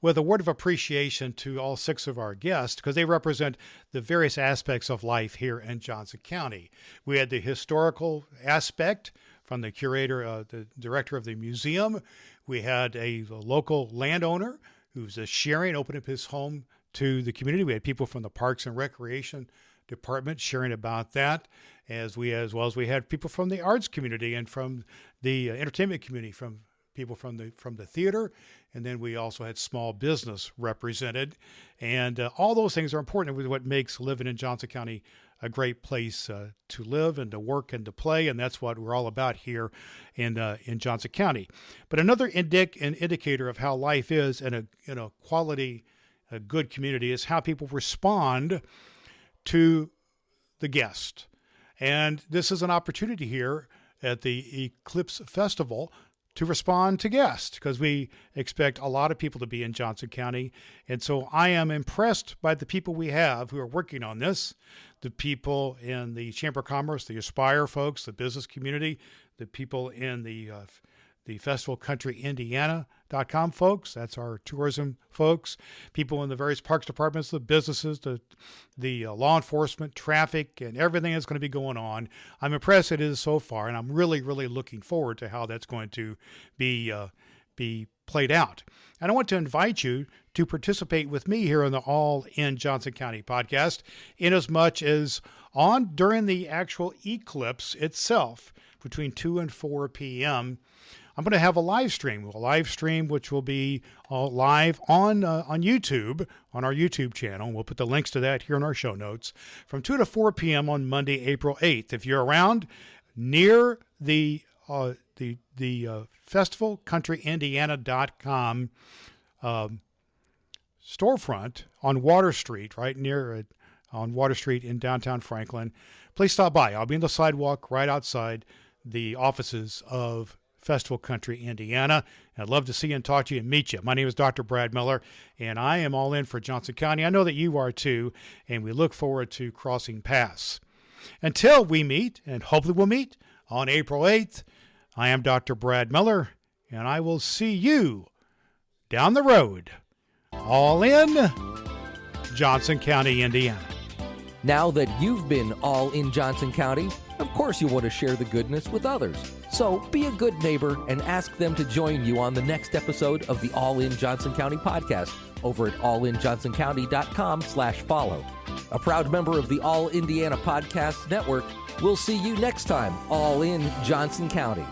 word of appreciation to all 6 of our guests because they represent the various aspects of life here in Johnson County. We had the historical aspect from the curator, the director of the museum. We had a local landowner who's opening up his home to the community. We had people from the Parks and Recreation Department sharing about that, as well as we had people from the arts community and from the entertainment community, from people from the theater, and then we also had small business represented, and all those things are important with what makes living in Johnson County a great place to live and to work and to play, and that's what we're all about here in Johnson County. But another indicator of how life is in a quality, a good community is how people respond to the guest. And this is an opportunity here at the Eclipse Festival to respond to guests, because we expect a lot of people to be in Johnson County. And so I am impressed by the people we have who are working on this, the people in the Chamber of Commerce, the Aspire folks, the business community, the people in the Festival Country Indiana.com folks. That's our tourism folks. People in the various parks departments, the businesses, the law enforcement, traffic, and everything that's going to be going on. I'm impressed it is so far, and I'm really, really looking forward to how that's going to be played out. And I want to invite you to participate with me here on the All in Johnson County podcast, in as much as during the actual eclipse itself, between 2 and 4 p.m., I'm going to have a live stream which will be live on YouTube, on our YouTube channel. We'll put the links to that here in our show notes, from 2 to 4 p.m. on Monday, April 8th. If you're around near the Festival Country-Indiana.com storefront on Water Street, right near it, on Water Street in downtown Franklin, please stop by. I'll be on the sidewalk right outside the offices of Festival Country, Indiana. I'd love to see you and talk to you and meet you. My name is Dr. Brad Miller, and I am all in for Johnson County. I know that you are too, and we look forward to crossing paths. Until we meet, and hopefully we'll meet on April 8th, I am Dr. Brad Miller, and I will see you down the road, all in Johnson County, Indiana. Now that you've been all in Johnson County, of course you want to share the goodness with others. So be a good neighbor and ask them to join you on the next episode of the All in Johnson County podcast over at allinjohnsoncounty.com/follow. A proud member of the All Indiana Podcast Network, we'll see you next time, All in Johnson County.